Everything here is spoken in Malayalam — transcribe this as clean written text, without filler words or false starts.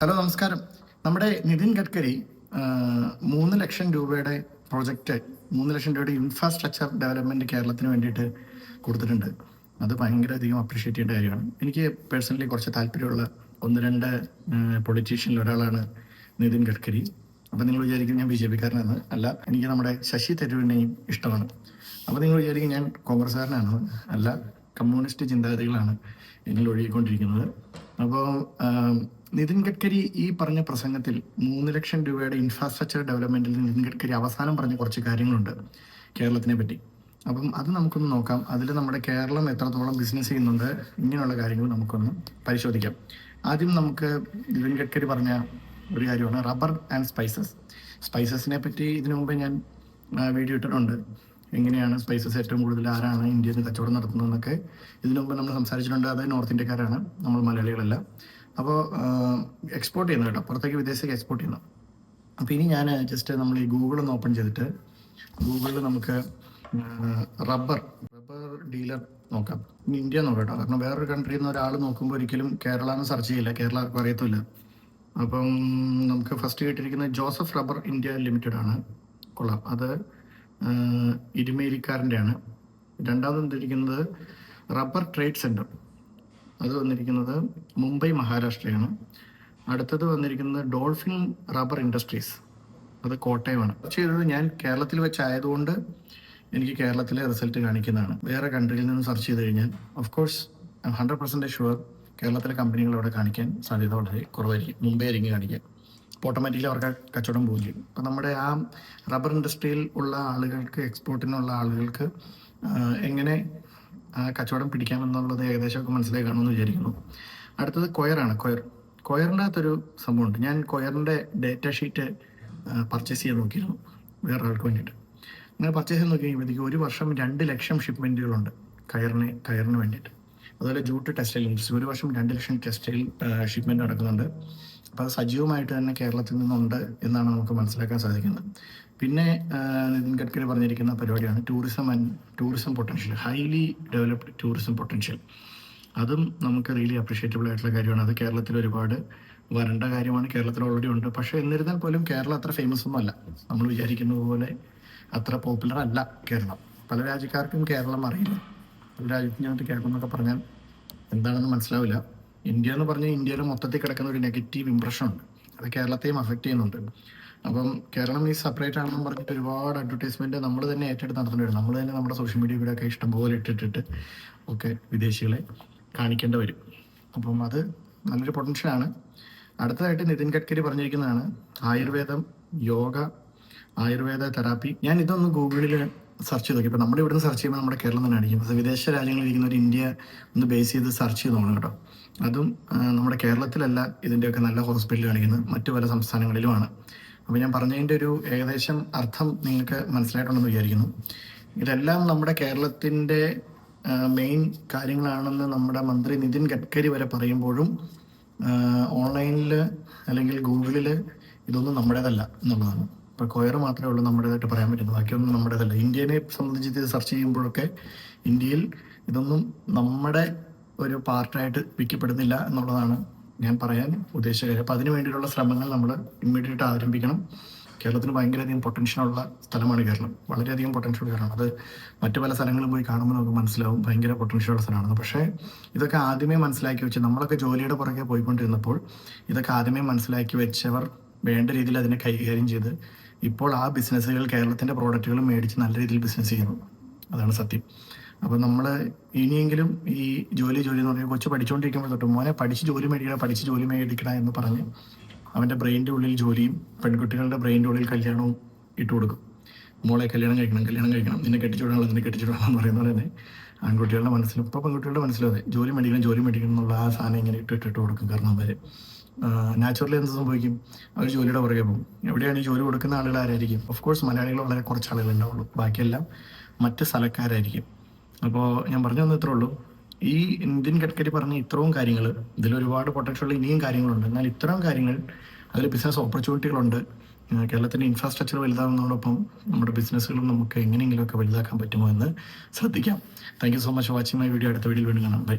ഹലോ നമസ്കാരം. നമ്മുടെ നിതിൻ ഗഡ്കരി 3 ലക്ഷം രൂപയുടെ പ്രോജക്റ്റ് 3 ലക്ഷം രൂപയുടെ ഇൻഫ്രാസ്ട്രക്ചർ ഡെവലപ്മെന്റ് കേരളത്തിന് വേണ്ടിയിട്ട് കൊടുത്തിട്ടുണ്ട്. അത് ഭയങ്കരധികം അപ്രീഷിയേറ്റ് ചെയ്യേണ്ട കാര്യമാണ്. എനിക്ക് പേഴ്സണലി കുറച്ച് താല്പര്യമുള്ള 1-2 പൊളിറ്റീഷ്യനിൽ ഒരാളാണ് നിതിൻ ഗഡ്കരി. അപ്പം നിങ്ങൾ വിചാരിക്കും ഞാൻ BJP-കാരനാണ്. അല്ല, എനിക്ക് നമ്മുടെ ശശി തരൂരിനെയും ഇഷ്ടമാണ്. അപ്പോൾ നിങ്ങൾ വിചാരിക്കും ഞാൻ കോൺഗ്രസ്സുകാരനാണ്. അല്ല, കമ്മ്യൂണിസ്റ്റ് ചിന്താഗതികളാണ് എന്നിൽ ഒഴുകിക്കൊണ്ടിരിക്കുന്നത്. അപ്പോൾ നിതിൻ ഗഡ്കരി ഈ പറഞ്ഞ പ്രസംഗത്തിൽ 3 ലക്ഷം രൂപയുടെ ഇൻഫ്രാസ്ട്രക്ചർ ഡെവലപ്മെന്റിൽ നിതിൻ ഗഡ്കരി അവസാനം പറഞ്ഞ കുറച്ച് കാര്യങ്ങളുണ്ട് കേരളത്തിനെ പറ്റി. അപ്പം അത് നമുക്കൊന്ന് നോക്കാം. അതിൽ നമ്മുടെ കേരളം എത്രത്തോളം ബിസിനസ് ചെയ്യുന്നുണ്ട്, ഇങ്ങനെയുള്ള കാര്യങ്ങൾ നമുക്കൊന്ന് പരിശോധിക്കാം. ആദ്യം നമുക്ക് നിതിൻ ഗഡ്കരി പറഞ്ഞ ഒരു കാര്യമാണ് റബ്ബർ ആൻഡ് സ്പൈസസ്. സ്പൈസസിനെ പറ്റി ഇതിനു മുമ്പേ ഞാൻ വീഡിയോ ഇട്ടിട്ടുണ്ട്. എങ്ങനെയാണ് സ്പൈസസ് ഏറ്റവും കൂടുതൽ ആരാണ് ഇന്ത്യയിൽ കച്ചവടം നടത്തുന്നതെന്നൊക്കെ ഇതിനു മുമ്പ് നമ്മൾ സംസാരിച്ചിട്ടുണ്ട്. അത് നോർത്ത് ഇന്ത്യക്കാരാണ്, നമ്മൾ മലയാളികളല്ല. അപ്പോൾ എക്സ്പോർട്ട് ചെയ്യുന്നത് കേട്ടോ, പുറത്തേക്ക് വിദേശത്തേക്ക് എക്സ്പോർട്ട് ചെയ്യുന്നു. അപ്പോൾ ഇനി ഞാൻ ജസ്റ്റ് നമ്മൾ ഈ ഗൂഗിളൊന്ന് ഓപ്പൺ ചെയ്തിട്ട് ഗൂഗിളിൽ നമുക്ക് റബ്ബർ ഡീലർ നോക്കാം. ഇനി ഇന്ത്യ നോക്കാം കേട്ടോ, കാരണം വേറൊരു കൺട്രിയിൽ നിന്ന് ഒരാൾ നോക്കുമ്പോൾ ഒരിക്കലും കേരള എന്ന് സെർച്ച് ചെയ്യില്ല, കേരള ആർക്കും അറിയത്തില്ല. അപ്പം നമുക്ക് ഫസ്റ്റ് കേട്ടിരിക്കുന്നത് ജോസഫ് റബ്ബർ ഇന്ത്യ ലിമിറ്റഡ് ആണ്. കൊള്ളാം, അത് ഇരുമേലിക്കാരൻ്റെ ആണ്. രണ്ടാമത് വന്നിരിക്കുന്നത് റബ്ബർ ട്രേഡ് സെൻറ്റർ, അത് വന്നിരിക്കുന്നത് മുംബൈ മഹാരാഷ്ട്രയാണ്. അടുത്തത് വന്നിരിക്കുന്നത് ഡോൾഫിൻ റബ്ബർ ഇൻഡസ്ട്രീസ്, അത് കോട്ടയമാണ്. ചെയ്തത് ഞാൻ കേരളത്തിൽ വെച്ചായതുകൊണ്ട് എനിക്ക് കേരളത്തിലെ റിസൾട്ട് കാണിക്കുന്നതാണ്. വേറെ കൺട്രിയിൽ നിന്ന് സെർച്ച് ചെയ്ത് കഴിഞ്ഞാൽ ഓഫ് കോഴ്സ് 100% ഷുവർ കേരളത്തിലെ കമ്പനികൾ അവിടെ കാണിക്കാൻ സാധ്യത വളരെ കുറവായിരിക്കും. മുംബൈ ആയിരിക്കും കാണിക്കുക. അപ്പോൾ ഓട്ടോമാറ്റിക്കലി അവർക്ക് കച്ചവടം പോകുകയും ചെയ്യും. അപ്പോൾ നമ്മുടെ ആ റബ്ബർ ഇൻഡസ്ട്രിയിൽ ഉള്ള ആളുകൾക്ക്, എക്സ്പോർട്ടിനുള്ള ആളുകൾക്ക് എങ്ങനെ കച്ചവടം പിടിക്കാമെന്നുള്ളത് ഏകദേശമൊക്കെ മനസ്സിലായി കാണുമെന്ന് വിചാരിക്കുന്നു. അടുത്തത് കൊയറാണ്. കൊയറിൻ്റെ അകത്തൊരു സംഭവമുണ്ട്. ഞാൻ കൊയറിൻ്റെ ഡേറ്റ ഷീറ്റ് പർച്ചേസ് ചെയ്യാൻ നോക്കിയിരുന്നു വേറൊരാൾക്ക് വേണ്ടിയിട്ട്. അങ്ങനെ പർച്ചേസ് ചെയ്യാൻ നോക്കി കഴിയുമ്പോഴത്തേക്ക് ഒരു വർഷം 2 ലക്ഷം ഷിപ്മെൻറ്റുകളുണ്ട് കയറിന് വേണ്ടിയിട്ട്. അതുപോലെ ജൂട്ട് ടെക്സ്റ്റൈൽ ഇൻഡസ്ട്രി ഒരു വർഷം 2 ലക്ഷം ടെക്സ്റ്റൈൽ ഷിപ്മെൻറ്റ് നടക്കുന്നുണ്ട്. അപ്പോൾ അത് സജീവമായിട്ട് തന്നെ കേരളത്തിൽ നിന്നുണ്ട് എന്നാണ് നമുക്ക് മനസ്സിലാക്കാൻ സാധിക്കുന്നത്. പിന്നെ നിതിൻ ഗഡ്കരി പറഞ്ഞിരിക്കുന്ന പരിപാടിയാണ് tourism potential, highly developed tourism potential. അതും നമുക്ക് റിയലി അപ്രീഷിയേറ്റബിൾ ആയിട്ടുള്ള കാര്യമാണ്. അത് കേരളത്തിൽ ഒരുപാട് വരേണ്ട കാര്യമാണ്, കേരളത്തിൽ ഓൾറെഡി ഉണ്ട്. പക്ഷേ എന്നിരുന്നാൽ പോലും കേരളം അത്ര ഫേമസ് ഒന്നും അല്ല. നമ്മൾ വിചാരിക്കുന്നത് പോലെ അത്ര പോപ്പുലർ അല്ല കേരളം. പല രാജ്യക്കാർക്കും കേരളം അറിയില്ല. പല രാജ്യത്തിനകത്ത് കേരളം എന്നൊക്കെ പറഞ്ഞാൽ എന്താണെന്ന് മനസ്സിലാവില്ല. ഇന്ത്യ എന്ന് പറഞ്ഞാൽ ഇന്ത്യയിൽ മൊത്തത്തിൽ കിടക്കുന്ന ഒരു നെഗറ്റീവ് ഇംപ്രഷൻ ഉണ്ട്, അത് കേരളത്തെയും അഫക്റ്റ് ചെയ്യുന്നുണ്ട്. അപ്പം കേരളം ഈ സെപ്പറേറ്റ് ആണെന്ന് പറഞ്ഞിട്ട് ഒരുപാട് അഡ്വർടൈസ്മെൻറ്റ് നമ്മൾ തന്നെ ഏറ്റെടുത്ത് നടത്തേണ്ടി വരും. നമ്മൾ തന്നെ നമ്മുടെ സോഷ്യൽ മീഡിയ കൂടെ ഒക്കെ ഇഷ്ടംപോലെ ഇട്ടിട്ട് ഒക്കെ വിദേശികളെ കാണിക്കേണ്ടി വരും. അപ്പം അത് നല്ലൊരു പൊട്ടൻഷ്യലാണ്. അടുത്തതായിട്ട് നിതിൻ ഗഡ്കരി പറഞ്ഞിരിക്കുന്നതാണ് ആയുർവേദം, യോഗ, ആയുർവേദ തെറാപ്പി. ഞാൻ ഇതൊന്ന് ഗൂഗിളിൽ സെർച്ച് ചെയ്ത് നോക്കി. ഇപ്പോൾ നമ്മുടെ ഇവിടുന്ന് സെർച്ച് ചെയ്യുമ്പോൾ നമ്മുടെ കേരളം തന്നെ കാണിക്കും. അത് വിദേശ രാജ്യങ്ങളിൽ ഇരിക്കുന്ന ഒരു ഇന്ത്യ ഒന്ന് ബേസ് ചെയ്ത് സെർച്ച് ചെയ്ത് നോക്കണം കേട്ടോ. അതും നമ്മുടെ കേരളത്തിലല്ല ഇതിൻ്റെയൊക്കെ നല്ല ഹോസ്പിറ്റൽ കാണിക്കുന്നത്, മറ്റു പല സംസ്ഥാനങ്ങളിലുമാണ്. അപ്പോൾ ഞാൻ പറഞ്ഞതിൻ്റെ ഒരു ഏകദേശം അർത്ഥം നിങ്ങൾക്ക് മനസ്സിലായിട്ടുണ്ടെന്ന് വിചാരിക്കുന്നു. ഇതെല്ലാം നമ്മുടെ കേരളത്തിൻ്റെ മെയിൻ കാര്യങ്ങളാണെന്ന് നമ്മുടെ മന്ത്രി നിതിൻ ഗഡ്കരി വരെ പറയുമ്പോഴും ഓൺലൈനിൽ അല്ലെങ്കിൽ ഗൂഗിളിൽ ഇതൊന്നും നമ്മുടേതല്ല എന്നുള്ളതാണ്. ഇപ്പോൾ കൊയർ മാത്രമേ ഉള്ളൂ നമ്മുടേതായിട്ട് പറയാൻ പറ്റുന്നത്, ബാക്കിയൊന്നും നമ്മുടേതല്ല. ഇന്ത്യനെ സംബന്ധിച്ച് ഇത് സെർച്ച് ചെയ്യുമ്പോഴൊക്കെ ഇന്ത്യയിൽ ഇതൊന്നും നമ്മുടെ ഒരു പാർട്ടായിട്ട് വിൽക്കപ്പെടുന്നില്ല എന്നുള്ളതാണ് ഞാൻ പറയാൻ ഉദ്ദേശിച്ച കാര്യം. അപ്പോൾ അതിനു വേണ്ടിയിട്ടുള്ള ശ്രമങ്ങൾ നമ്മൾ ഇമ്മീഡിയറ്റ് ആരംഭിക്കണം. കേരളത്തിന് ഭയങ്കരധികം പൊട്ടൻഷ്യലുള്ള സ്ഥലമാണ് കേരളം, വളരെയധികം പൊട്ടൻഷ്യൽ കേരളം. അത് മറ്റു പല സ്ഥലങ്ങളിൽ പോയി കാണുമ്പോൾ നമുക്ക് മനസ്സിലാവും ഭയങ്കര പൊട്ടൻഷ്യലുള്ള സ്ഥലമാണെന്ന്. പക്ഷേ ഇതൊക്കെ ആദ്യമേ മനസ്സിലാക്കി വെച്ച്, നമ്മളൊക്കെ ജോലിയുടെ പുറകെ പോയിക്കൊണ്ടിരുന്നപ്പോൾ ഇതൊക്കെ ആദ്യമേ മനസ്സിലാക്കി വെച്ചവർ വേണ്ട രീതിയിൽ അതിനെ കൈകാര്യം ചെയ്ത് ഇപ്പോൾ ആ ബിസിനസ്സുകൾ കേരളത്തിൻ്റെ പ്രോഡക്റ്റുകൾ മേടിച്ച് നല്ല രീതിയിൽ ബിസിനസ് ചെയ്യുന്നു. അതാണ് സത്യം. അപ്പോൾ നമ്മൾ ഇനിയെങ്കിലും ഈ ജോലി എന്ന് പറഞ്ഞാൽ കൊച്ചു പഠിച്ചുകൊണ്ടിരിക്കുമ്പോൾ തൊട്ട് മോനെ പഠിച്ച് ജോലി മേടിക്കണം എന്ന് പറഞ്ഞ് അവൻ്റെ ബ്രെയിൻ്റെ ഉള്ളിൽ ജോലിയും പെൺകുട്ടികളുടെ ബ്രെയിൻ്റെ ഉള്ളിൽ കല്യാണവും ഇട്ട് കൊടുക്കും. മോളെ കല്യാണം കഴിക്കണം, നിന്നെ കെട്ടിച്ചുവിടണം എന്ന് പറയുന്ന പോലെ തന്നെ ആൺകുട്ടികളുടെ മനസ്സിലും ഇപ്പോൾ പെൺകുട്ടികളുടെ മനസ്സിലും അതെ, ജോലി മേടിക്കണം എന്നുള്ള ആ സാധനം ഇങ്ങനെ ഇട്ടിട്ട് കൊടുക്കും. കാരണം അവർ നാച്ചുറലി എന്ത് സംഭവിക്കും, അവർ ജോലിയുടെ പുറകെ പോകും. എവിടെയാണ് ഈ ജോലി കൊടുക്കുന്ന ആളുകൾ ആരായിരിക്കും? ഓഫ് കോഴ്സ് മലയാളികൾ വളരെ കുറച്ച് ആളുകൾ ഉണ്ടാവുള്ളൂ, ബാക്കിയെല്ലാം മറ്റ് സ്ഥലക്കാരായിരിക്കും. അപ്പോൾ ഞാൻ പറഞ്ഞു തന്ന ഇത്രേ ഉള്ളൂ. ഈ നിതിൻ ഗഡ്കരി പറഞ്ഞ ഇത്രയും കാര്യങ്ങൾ, ഇതിലൊരുപാട് പൊട്ടൻഷ്യൽ ഇനിയും കാര്യങ്ങളുണ്ട്. എന്നാൽ ഇത്രയും കാര്യങ്ങൾ, അതിൽ ബിസിനസ് ഓപ്പർച്യൂണിറ്റികളുണ്ട്. കേരളത്തിൻ്റെ ഇൻഫ്രാസ്ട്രക്ചർ വലുതാകുന്നതോടൊപ്പം നമ്മുടെ ബിസിനസ്സുകളും നമുക്ക് എങ്ങനെയെങ്കിലുമൊക്കെ വലുതാക്കാൻ പറ്റുമോ എന്ന് ശ്രദ്ധിക്കാം. Thank you so much for watching my video. അടുത്ത വീഡിയോയിൽ വീണ്ടും കാണാം. ബൈ.